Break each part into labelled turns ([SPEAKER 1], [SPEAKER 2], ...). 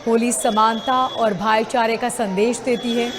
[SPEAKER 1] होली समानता और भाईचारे का संदेश देती है।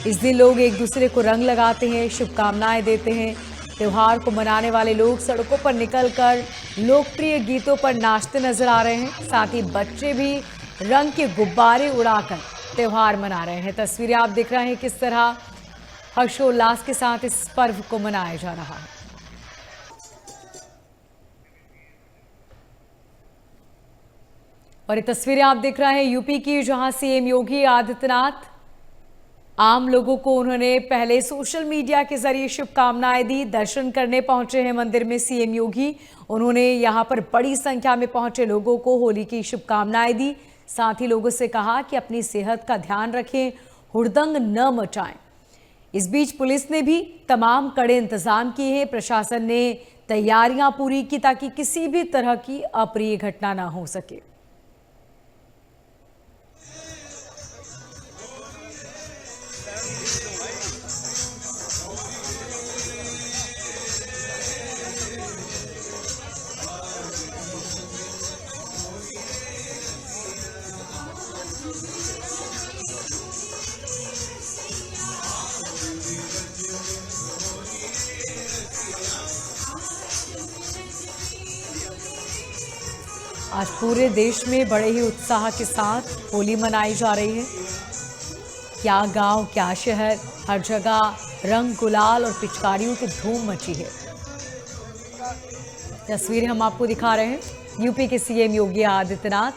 [SPEAKER 1] इस दिन लोग एक दूसरे को रंग लगाते हैं, शुभकामनाएं देते हैं। त्योहार को मनाने वाले लोग सड़कों पर निकलकर लोकप्रिय गीतों पर नाचते नजर आ रहे हैं। साथ ही बच्चे भी रंग के गुब्बारे उड़ाकर त्योहार मना रहे हैं। तस्वीरें आप देख रहे हैं किस तरह हर्षोल्लास के साथ इस पर्व को मनाया जा रहा है। और ये तस्वीरें आप देख रहे हैं यूपी की, जहां सीएम योगी आदित्यनाथ आम लोगों को उन्होंने पहले सोशल मीडिया के जरिए शुभकामनाएं दी। दर्शन करने पहुंचे हैं मंदिर में सीएम योगी। उन्होंने यहां पर बड़ी संख्या में पहुंचे लोगों को होली की शुभकामनाएं दी। साथ ही लोगों से कहा कि अपनी सेहत का ध्यान रखें, हुड़दंग न मचाएं। इस बीच पुलिस ने भी तमाम कड़े इंतजाम किए हैं। प्रशासन ने तैयारियां पूरी की ताकि किसी भी तरह की अप्रिय घटना ना हो सके। आज पूरे देश में बड़े ही उत्साह के साथ होली मनाई जा रही है। क्या गांव, क्या शहर, हर जगह रंग, गुलाल और पिचकारियों की धूम मची है। तस्वीरें हम आपको दिखा रहे हैं यूपी के सीएम योगी आदित्यनाथ,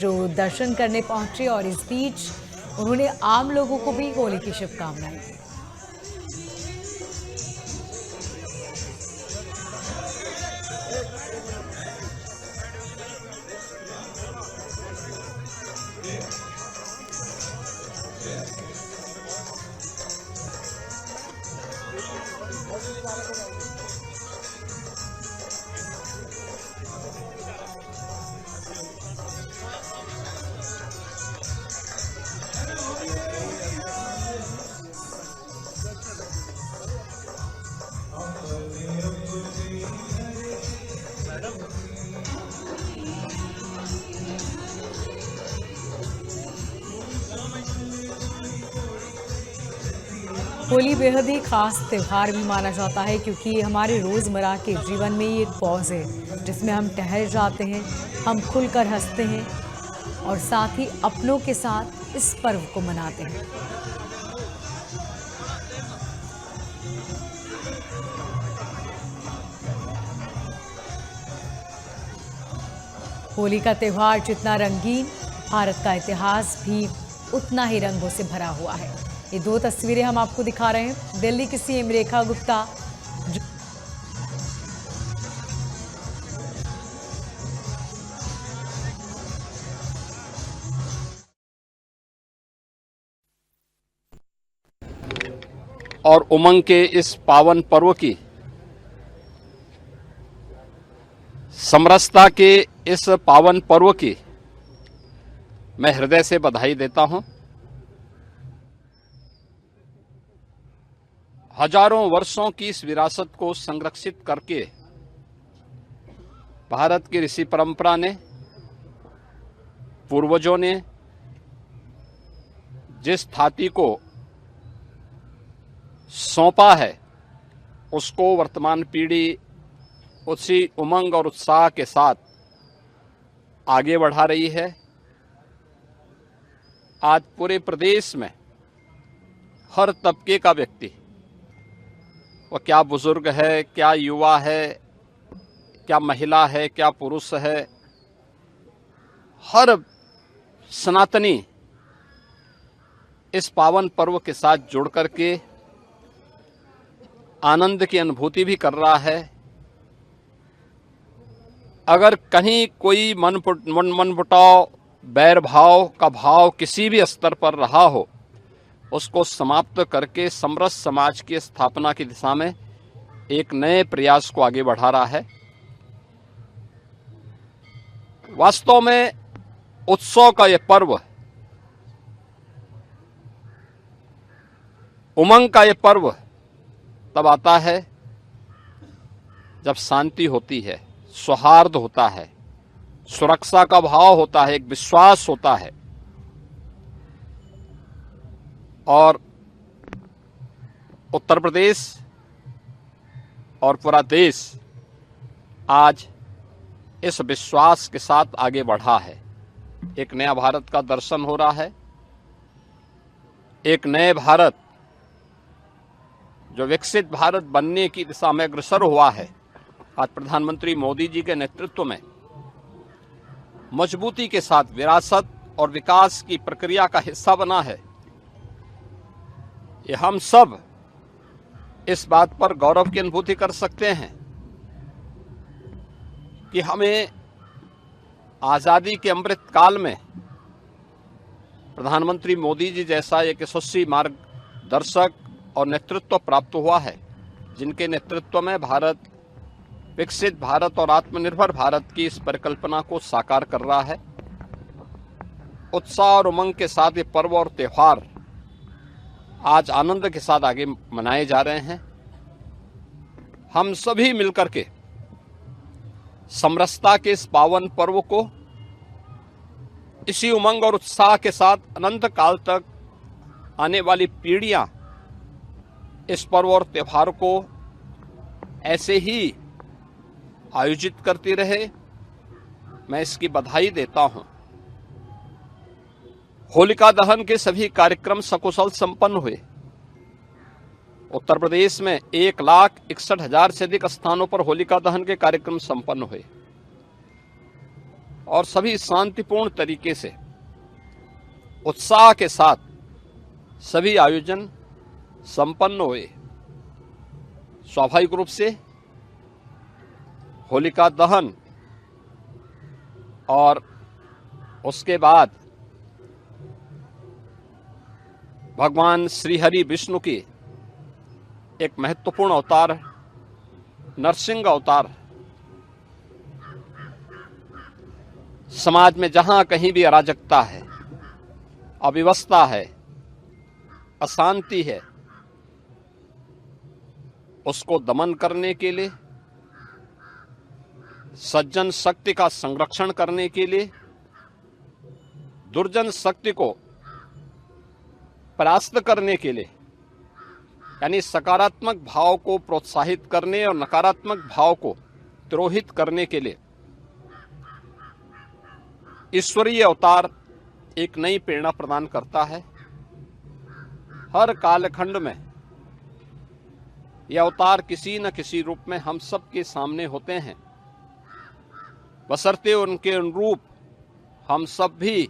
[SPEAKER 1] जो दर्शन करने पहुंचे और इस बीच उन्होंने आम लोगों को भी होली की शुभकामनाएं दी। होली बेहद ही खास त्यौहार भी माना जाता है, क्योंकि हमारे रोज़मर्रा के जीवन में ये एक पॉज है जिसमें हम ठहर जाते हैं, हम खुलकर हंसते हैं और साथ ही अपनों के साथ इस पर्व को मनाते हैं। होली का त्यौहार जितना रंगीन, भारत का इतिहास भी उतना ही रंगों से भरा हुआ है। ये दो तस्वीरें हम आपको दिखा रहे हैं दिल्ली की सीएम रेखा गुप्ता
[SPEAKER 2] और उमंग के इस पावन पर्व की, समरसता के इस पावन पर्व की मैं हृदय से बधाई देता हूं। हजारों वर्षों की इस विरासत को संरक्षित करके भारत की ऋषि परंपरा ने, पूर्वजों ने जिस थाती को सौंपा है, उसको वर्तमान पीढ़ी उसी उमंग और उत्साह के साथ आगे बढ़ा रही है। आज पूरे प्रदेश में हर तबके का व्यक्ति, वह क्या बुजुर्ग है, क्या युवा है, क्या महिला है, क्या पुरुष है, हर सनातनी इस पावन पर्व के साथ जुड़ करके आनंद की अनुभूति भी कर रहा है। अगर कहीं कोई मनमुटाव, बैर भाव का भाव किसी भी स्तर पर रहा हो, उसको समाप्त करके समरस समाज की स्थापना की दिशा में एक नए प्रयास को आगे बढ़ा रहा है। वास्तव में उत्सव का यह पर्व, उमंग का यह पर्व तब आता है जब शांति होती है, सौहार्द होता है, सुरक्षा का भाव होता है, एक विश्वास होता है और उत्तर प्रदेश और पूरा देश आज इस विश्वास के साथ आगे बढ़ा है। एक नया भारत का दर्शन हो रहा है, एक नए भारत जो विकसित भारत बनने की दिशा में अग्रसर हुआ है। आज प्रधानमंत्री मोदी जी के नेतृत्व में मजबूती के साथ विरासत और विकास की प्रक्रिया का हिस्सा बना है। ये हम सब इस बात पर गौरव की अनुभूति कर सकते हैं कि हमें आजादी के अमृत काल में प्रधानमंत्री मोदी जी जैसा एक यशस्वी मार्गदर्शक और नेतृत्व प्राप्त हुआ है, जिनके नेतृत्व में भारत विकसित भारत और आत्मनिर्भर भारत की इस परिकल्पना को साकार कर रहा है। उत्साह और उमंग के साथ ये पर्व और त्योहार आज आनंद के साथ आगे मनाए जा रहे हैं। हम सभी मिलकर के समरसता के इस पावन पर्व को इसी उमंग और उत्साह के साथ अनंत काल तक आने वाली पीढ़ियां इस पर्व और त्योहार को ऐसे ही आयोजित करती रहे, मैं इसकी बधाई देता हूं। होलिका दहन के सभी कार्यक्रम सकुशल संपन्न हुए। उत्तर प्रदेश में 1,61,000 से अधिक स्थानों पर होलिका दहन के कार्यक्रम संपन्न हुए और सभी शांतिपूर्ण तरीके से उत्साह के साथ सभी आयोजन संपन्न हुए। स्वाभाविक रूप से होलिका दहन और उसके बाद भगवान श्री हरि विष्णु की एक महत्वपूर्ण अवतार नरसिंह अवतार समाज में जहां कहीं भी अराजकता है, अव्यवस्था है, अशांति है, उसको दमन करने के लिए, सज्जन शक्ति का संरक्षण करने के लिए, दुर्जन शक्ति को परास्त करने के लिए, यानी सकारात्मक भाव को प्रोत्साहित करने और नकारात्मक भाव को तिरोहित करने के लिए ईश्वरीय अवतार एक नई प्रेरणा प्रदान करता है। हर कालखंड में यह अवतार किसी न किसी रूप में हम सब के सामने होते हैं, बशर्ते उनके अनुरूप हम सब भी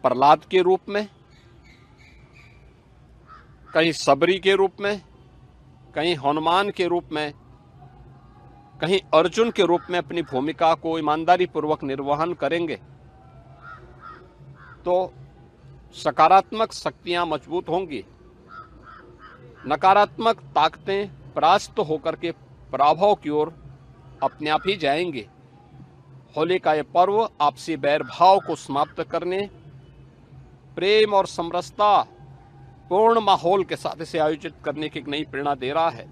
[SPEAKER 2] प्रहलाद के रूप में, कहीं सबरी के रूप में, कहीं हनुमान के रूप में, कहीं अर्जुन के रूप में अपनी भूमिका को ईमानदारी पूर्वक निर्वहन करेंगे तो सकारात्मक शक्तियां मजबूत होंगी, नकारात्मक ताकतें परास्त होकर के पराभव की ओर अपने आप ही जाएंगे। होली का यह पर्व आपसी बैर भाव को समाप्त करने, प्रेम और समरसता पूर्ण माहौल के साथ इसे आयोजित करने की एक नई प्रेरणा दे रहा है।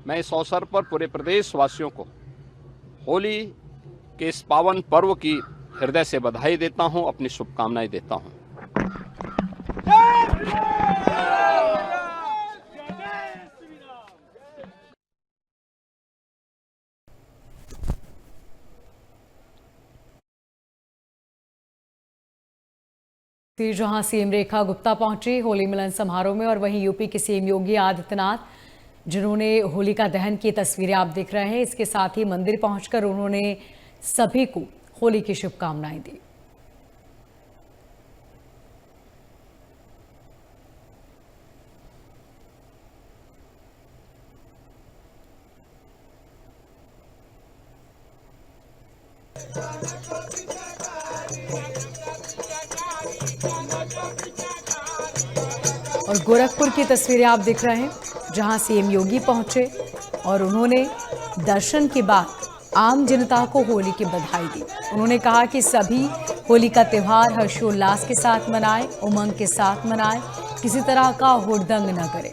[SPEAKER 2] मैं इस अवसर पर पूरे प्रदेशवासियों को होली के इस पावन पर्व की हृदय से बधाई देता हूं, अपनी शुभकामनाएं देता हूं।
[SPEAKER 1] फिर जहां सीएम रेखा गुप्ता पहुंची होली मिलन समारोह में, और वहीं यूपी के सीएम योगी आदित्यनाथ जिन्होंने होलिका दहन की तस्वीरें आप देख रहे हैं, इसके साथ ही मंदिर पहुंचकर उन्होंने सभी को होली की शुभकामनाएं दी। और गोरखपुर की तस्वीरें आप देख रहे हैं, जहां सीएम योगी पहुंचे और उन्होंने दर्शन के बाद आम जनता को होली की बधाई दी। उन्होंने कहा कि सभी होली का त्यौहार हर्षोल्लास के साथ मनाएं, उमंग के साथ मनाएं, किसी तरह का हुड़दंग न करें।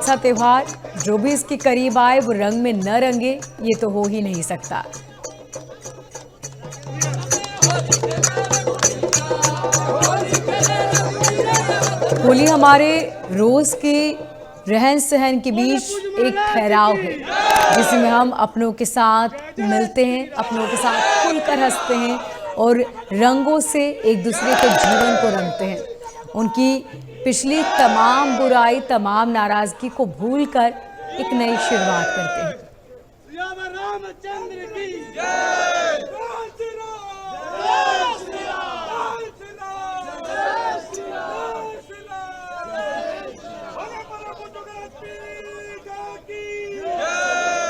[SPEAKER 1] ऐसा त्योहार जो भी इसके करीब आए वो रंग में न रंगे, ये तो हो ही नहीं सकता। होली हमारे रोज के रहन सहन के बीच एक ठहराव है, जिसमें हम अपनों के साथ मिलते हैं, अपनों के साथ खुलकर हंसते हैं और रंगों से एक दूसरे के जीवन को रंगते हैं। उनकी पिछली तमाम बुराई, तमाम नाराजगी को भूलकर एक नई शुरुआत करते हैं।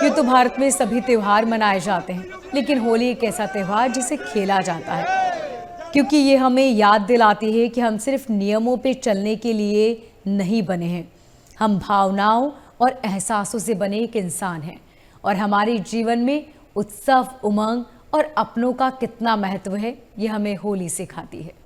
[SPEAKER 1] ये तो भारत में सभी त्योहार मनाए जाते हैं, लेकिन होली एक ऐसा त्योहार जिसे खेला जाता है, क्योंकि ये हमें याद दिलाती है कि हम सिर्फ नियमों पे चलने के लिए नहीं बने हैं। हम भावनाओं और एहसासों से बने एक इंसान हैं और हमारे जीवन में उत्सव, उमंग और अपनों का कितना महत्व है, ये हमें होली सिखाती है।